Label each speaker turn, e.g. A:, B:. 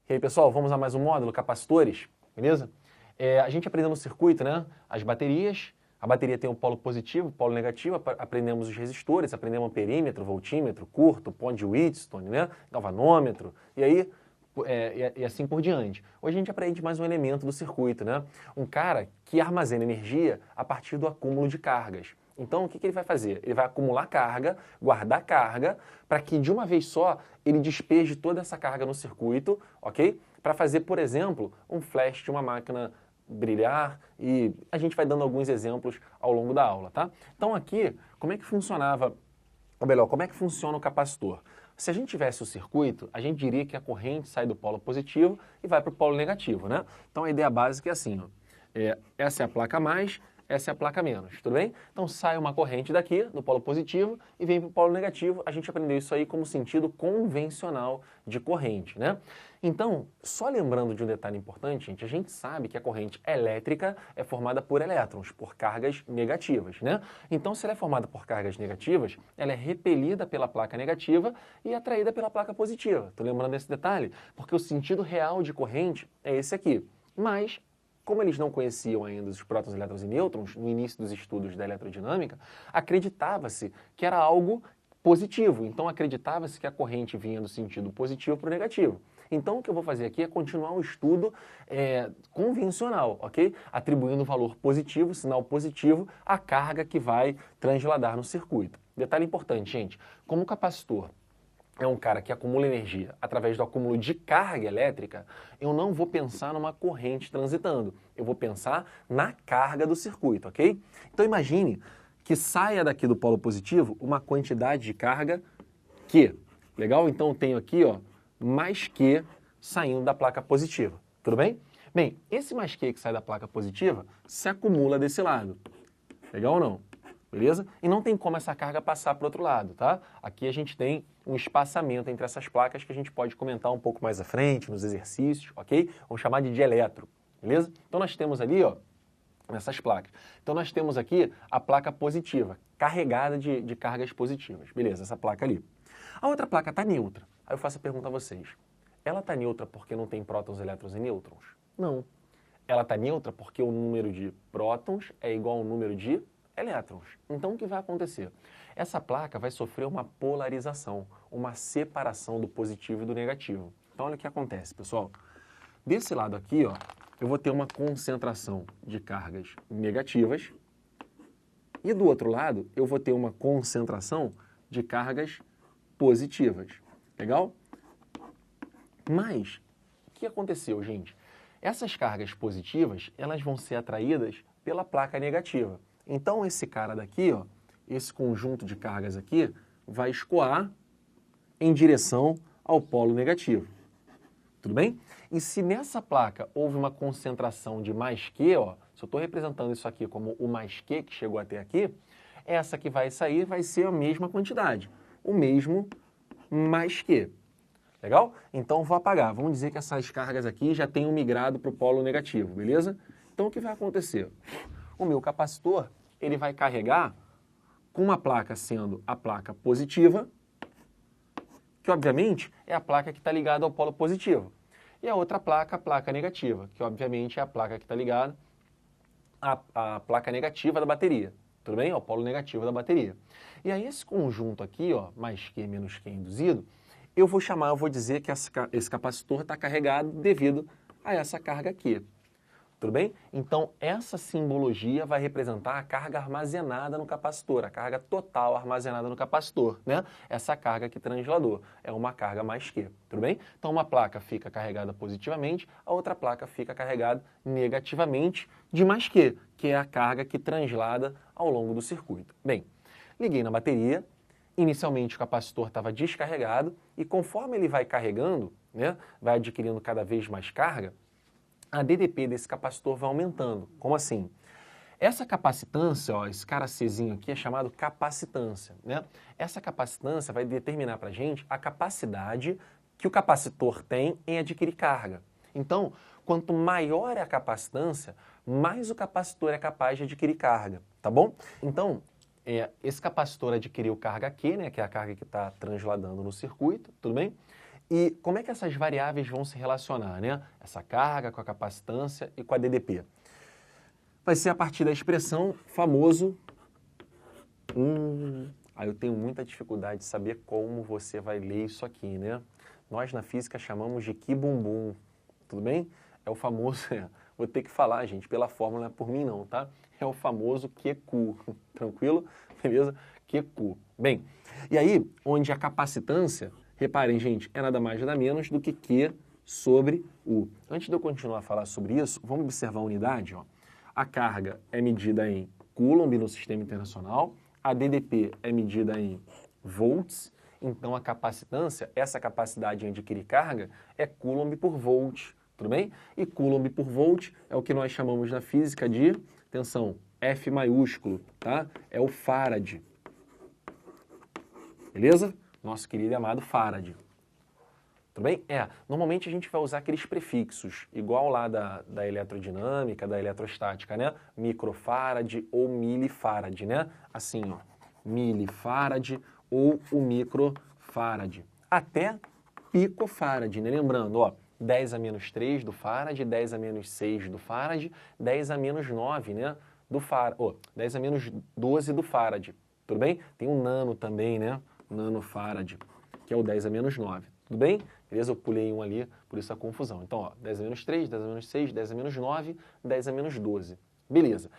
A: E aí, pessoal, vamos a mais um módulo, capacitores, beleza? A gente aprendeu no circuito, né, as baterias, a bateria tem o polo positivo, o polo negativo, aprendemos os resistores, aprendemos o perímetro, voltímetro, curto, ponto de Wheatstone, né, galvanômetro, e aí, e assim por diante. Hoje a gente aprende mais um elemento do circuito, né, um cara que armazena energia a partir do acúmulo de cargas. Então, o que ele vai fazer? Ele vai acumular carga, guardar carga, para que de uma vez só ele despeje toda essa carga no circuito, ok? Para fazer, por exemplo, um flash de uma máquina brilhar, e a gente vai dando alguns exemplos ao longo da aula, tá? Então aqui, como é que funcionava, ou melhor, como é que funciona o capacitor? Se a gente tivesse o circuito, a gente diria que a corrente sai do polo positivo e vai para o polo negativo, né? Então a ideia básica é assim, ó. Essa é a placa mais, essa é a placa menos, tudo bem? Então sai uma corrente daqui, do polo positivo, e vem para o polo negativo. A gente aprendeu isso aí como sentido convencional de corrente, né? Então, só lembrando de um detalhe importante, gente, a gente sabe que a corrente elétrica é formada por elétrons, por cargas negativas, né? Então, se ela é formada por cargas negativas, ela é repelida pela placa negativa e atraída pela placa positiva. Tô lembrando desse detalhe? Porque o sentido real de corrente é esse aqui. Mas, como eles não conheciam ainda os prótons, elétrons e nêutrons, no início dos estudos da eletrodinâmica, acreditava-se que era algo positivo. Então, acreditava-se que a corrente vinha do sentido positivo para o negativo. Então, o que eu vou fazer aqui é continuar o estudo convencional, ok? Atribuindo valor positivo, sinal positivo, à carga que vai transladar no circuito. Detalhe importante, gente, como o capacitor é um cara que acumula energia através do acúmulo de carga elétrica, eu não vou pensar numa corrente transitando, eu vou pensar na carga do circuito, ok? Então imagine que saia daqui do polo positivo uma quantidade de carga Q. Legal? Então eu tenho aqui, ó, mais Q saindo da placa positiva, tudo bem? Bem, esse mais Q que sai da placa positiva se acumula desse lado, legal ou não? Beleza? E não tem como essa carga passar para o outro lado, tá? Aqui a gente tem um espaçamento entre essas placas que a gente pode comentar um pouco mais à frente, nos exercícios, ok? Vamos chamar de dieletro, beleza? Então nós temos ali, ó, nessas placas. Então nós temos aqui a placa positiva, carregada de cargas positivas, beleza? Essa placa ali. A outra placa está neutra. Aí eu faço a pergunta a vocês. Ela está neutra porque não tem prótons, elétrons e nêutrons? Não. Ela está neutra porque o número de prótons é igual ao número de elétrons. Então o que vai acontecer? Essa placa vai sofrer uma polarização, uma separação do positivo e do negativo. Então olha o que acontece, pessoal. Desse lado aqui, ó, eu vou ter uma concentração de cargas negativas e do outro lado eu vou ter uma concentração de cargas positivas. Legal? Mas o que aconteceu, gente? Essas cargas positivas, elas vão ser atraídas pela placa negativa. Então, esse cara daqui, ó, esse conjunto de cargas aqui, vai escoar em direção ao polo negativo. Tudo bem? E se nessa placa houve uma concentração de mais Q, ó, se eu estou representando isso aqui como o mais Q que chegou até aqui, essa que vai sair vai ser a mesma quantidade, o mesmo mais Q. Legal? Então, vou apagar. Vamos dizer que essas cargas aqui já tenham migrado para o polo negativo, beleza? Então, o que vai acontecer? O meu capacitor, ele vai carregar com uma placa sendo a placa positiva, que obviamente é a placa que está ligada ao polo positivo. E a outra placa, a placa negativa, que obviamente é a placa que está ligada à placa negativa da bateria. Tudo bem? Ao polo negativo da bateria. E aí esse conjunto aqui, ó, mais Q menos Q induzido, eu vou dizer que esse capacitor está carregado devido a essa carga aqui. Tudo bem? Então, essa simbologia vai representar a carga armazenada no capacitor, a carga total armazenada no capacitor, né? Essa carga aqui translador é uma carga mais Q, tudo bem? Então, uma placa fica carregada positivamente, a outra placa fica carregada negativamente de mais Q, que é a carga que translada ao longo do circuito. Bem, liguei na bateria, inicialmente o capacitor estava descarregado e conforme ele vai carregando, né, vai adquirindo cada vez mais carga, a DDP desse capacitor vai aumentando. Como assim? Essa capacitância, ó, esse cara Czinho aqui é chamado capacitância, né? Essa capacitância vai determinar para a gente a capacidade que o capacitor tem em adquirir carga. Então, quanto maior é a capacitância, mais o capacitor é capaz de adquirir carga, tá bom? Então, esse capacitor adquiriu carga Q, né, que é a carga que está transladando no circuito, tudo bem? E como é que essas variáveis vão se relacionar, né? Essa carga com a capacitância e com a DDP. Vai ser a partir da expressão famoso... Aí eu tenho muita dificuldade de saber como você vai ler isso aqui, né? Nós na física chamamos de que bumbum, tudo bem? É o famoso... Vou ter que falar, gente, pela fórmula, não é por mim não, tá? É o famoso QQ, tranquilo? Beleza? QQ. Bem, e aí, onde a capacitância, reparem, gente, é nada mais nada menos do que Q sobre U. Antes de eu continuar a falar sobre isso, vamos observar a unidade, ó. A carga é medida em Coulomb no sistema internacional, a DDP é medida em volts, então a capacitância, essa capacidade de adquirir carga, é Coulomb por volt, tudo bem? E Coulomb por volt é o que nós chamamos na física de, atenção, F maiúsculo, tá? É o Farad. Beleza? Nosso querido e amado Farad. Tudo bem? Normalmente a gente vai usar aqueles prefixos, igual lá da eletrodinâmica, da eletrostática, né? Microfarad ou milifarad, né? Assim, ó, milifarad ou o microfarad. Até picofarad, né? Lembrando, ó, 10 a menos 3 do farad, 10 a menos 6 do farad, 10 a menos 9, né? Do farad, 10 a menos 12 do farad. Tudo bem? Tem um nano também, né? Nanofarad, que é o 10 a menos 9. Tudo bem? Beleza? Eu pulei um ali, por isso a confusão. Então, ó, 10 a menos 3, 10 a menos 6, 10 a menos 9, 10 a menos 12. Beleza.